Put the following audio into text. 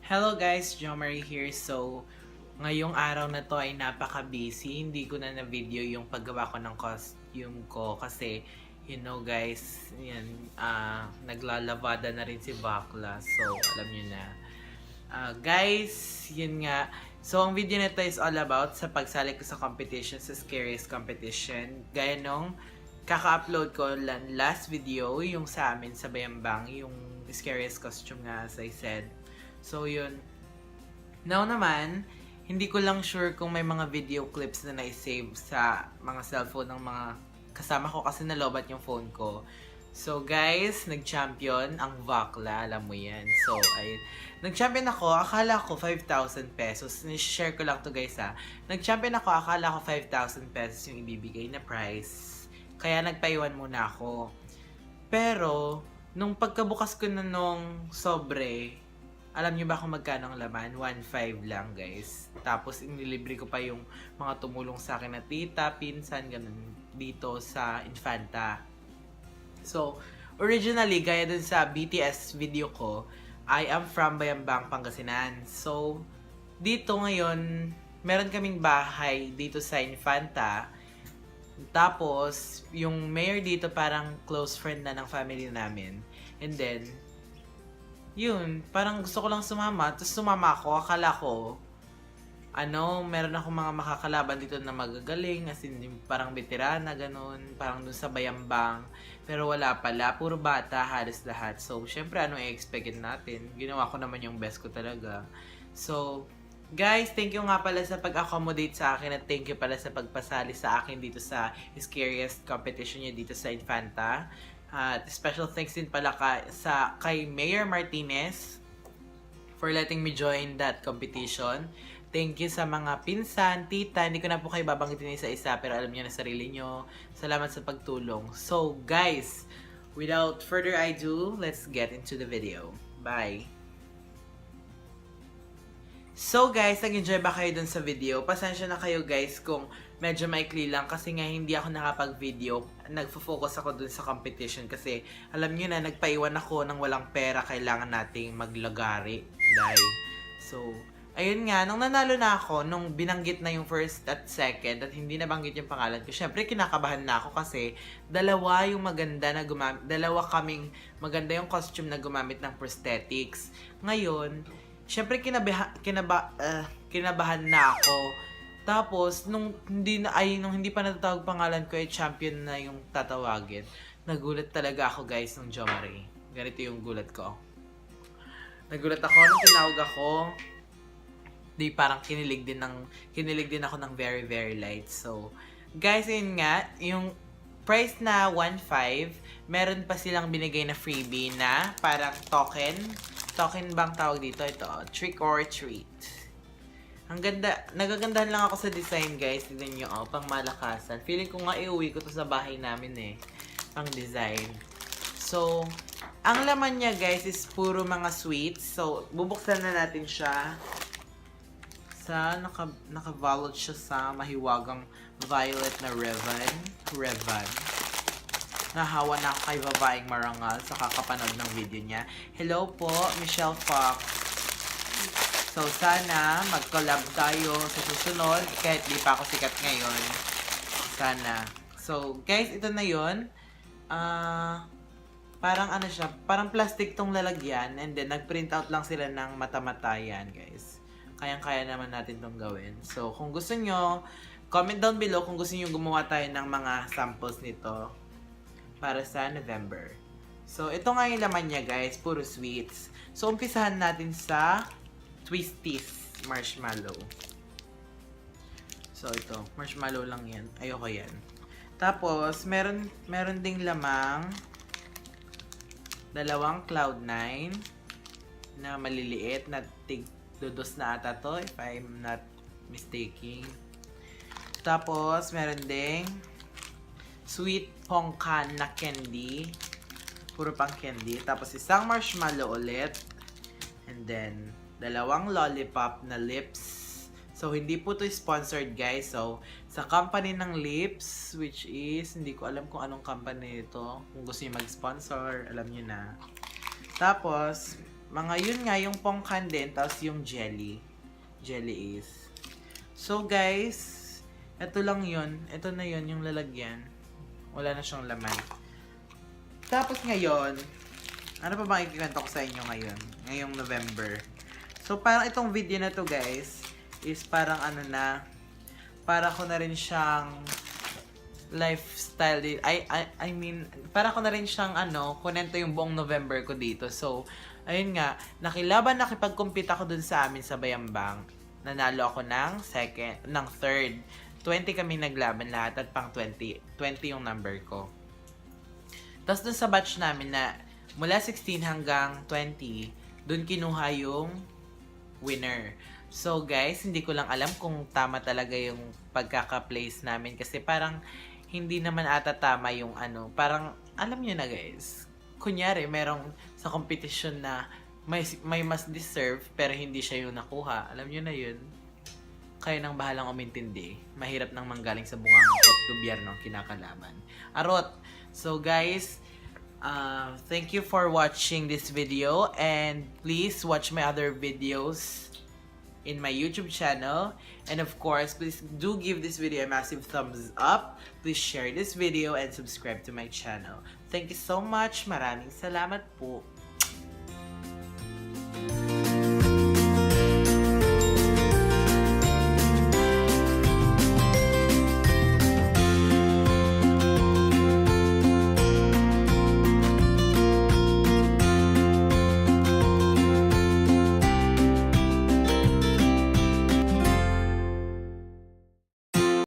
Hello guys, Jomari here. So, ngayong araw na to ay napaka-busy. Hindi ko na na-video yung paggawa ko ng costume ko kasi, guys, yan, naglalavada na rin si Bakla. So, alam nyo na. Guys, yun nga. So, ang video nito is all about sa pagsali ko sa competition, sa Scariest Competition. Gaya nung kaka-upload ko last video, yung sa amin sa Bayambang, yung Scariest Costume nga, as I said. So, yun. Now naman, hindi ko lang sure kung may mga video clips na na-save sa mga cellphone ng mga kasama ko kasi nalobat yung phone ko. So, guys, nag-champion ang Vakla. Alam mo yan. So, ay nag-champion ako. Akala ko 5,000 pesos. Share ko lang to guys ha. Nag-champion ako. Akala ko 5,000 pesos yung ibibigay na prize. Kaya nagpaiwan muna ako. Pero, nung pagkabukas ko na nung sobre, alam niyo ba kung magkano ang laman? 1.5 lang, guys. Tapos, inilibre ko pa yung mga tumulong sa akin na tita, pinsan, ganun, dito sa Infanta. So, originally, gaya dun sa BTS video ko, I am from Bayambang, Pangasinan. So, dito ngayon, meron kaming bahay dito sa Infanta. Tapos, yung mayor dito parang close friend na ng family namin. And then, yun, parang gusto ko lang sumama. Tapos sumama ako, akala ko, meron akong mga makakalaban dito na magagaling, as in, parang veterana, ganun, parang dun sa Bayambang. Pero wala pala, puro bata, halos lahat. So, syempre, i-expect natin? Ginawa ko naman yung best ko talaga. So, guys, thank you nga pala sa pag-accommodate sa akin at thank you pala sa pagpasali sa akin dito sa Scariest Competition niya dito sa Infanta. At special thanks din pala kay Mayor Martinez for letting me join that competition. Thank you sa mga pinsan, tita, hindi ko na po kayo babanggitin isa-isa pero alam niyo na sarili nyo. Salamat sa pagtulong. So guys, without further ado, let's get into the video. Bye! So guys, nag-enjoy ba kayo dun sa video? Pasensya na kayo guys kung medyo maikli lang kasi nga hindi ako nakapag-video. Nagfo-focus ako dun sa competition kasi alam niyo na nagpaiwan ako ng walang pera, kailangan nating maglagari. Dahil. So, ayun nga, nung nanalo na ako, nung binanggit na yung first at second at hindi nabanggit yung pangalan ko, syempre kinakabahan na ako kasi dalawa kaming maganda yung costume na gumamit ng prosthetics. Ngayon, syempre kinabahan na ako. Tapos nung hindi pa natatawag pangalan ko, champion na yung tatawagin. Nagulat talaga ako guys nung Jomari. Ganito yung gulat ko. Nagulat ako nung tinawag ako. Di parang kinilig din ako ng very very light. So guys, yun nga, yung price na 1.5, meron pa silang binigay na freebie na parang token. Token bang tawag dito? Ito, trick or treat. Ang ganda, nagagandahan lang ako sa design guys. Tignan nyo, pang malakasan. Feeling ko nga iuwi ko to sa bahay namin pang design. So, ang laman niya guys is puro mga sweets. So, bubuksan na natin siya. Naka-valued siya sa mahiwagang violet na Revan. Nahawa na ako kay babaeng marangal sa kakapanood ng video niya. Hello po, Michelle Fox. So, sana mag-collab tayo sa susunod kahit di pa ako sikat ngayon. Sana. So, guys, ito na yun. Parang siya, parang plastic tong lalagyan and then nag-print out lang sila ng mata-matayan, guys. Kayang-kaya naman natin tong gawin. So, kung gusto nyo, comment down below kung gusto nyo gumawa tayo ng mga samples nito para sa November. So, ito nga yung laman niya, guys. Puro sweets. So, umpisahan natin sa Twisties marshmallow. So, ito. Marshmallow lang yan. Ayoko yan. Tapos, meron ding lamang dalawang Cloud9 na maliliit na tig-2 na ata to, if I'm not mistaken. Tapos, meron ding Sweet Pongkan na candy. Puro pang candy. Tapos isang marshmallow ulit. And then, dalawang lollipop na lips. So, hindi po to sponsored guys. So, sa company ng lips, which is, hindi ko alam kung anong company ito. Kung gusto niyo mag-sponsor, alam niyo na. Tapos, Mga yun nga, yung pongkan din, tapos yung jelly. Jelly is. So guys, ito lang yun. Ito na yun, yung lalagyan. Wala na siyang laman. Tapos ngayon, ano pa bang ikikwento ko sa inyo ngayon? Ngayong November. So parang itong video na to guys, is parang ano na, para ko na rin siyang lifestyle din. I mean, para ko na rin siyang kunento yung buong November ko dito. So, ayun nga, nakipag-compete ako dun sa amin sa Bayambang. Nanalo ako ng third. 20 kami naglaban lahat at pang 20 yung number ko. Tapos dun sa batch namin na mula 16 hanggang 20, dun kinuha yung winner. So guys, hindi ko lang alam kung tama talaga yung pagkaka-place namin kasi parang hindi naman ata tama yung parang alam niyo na guys. Kunyari, merong sa competition na may mas deserve pero hindi siya yung nakuha. Alam niyo na yun. Kayo nang bahalang umintindi. Mahirap nang manggaling sa bungang gobyerno ang kinakalaban. Arot! So guys, thank you for watching this video and please watch my other videos in my YouTube channel. And of course, please do give this video a massive thumbs up. Please share this video and subscribe to my channel. Thank you so much. Maraming salamat po.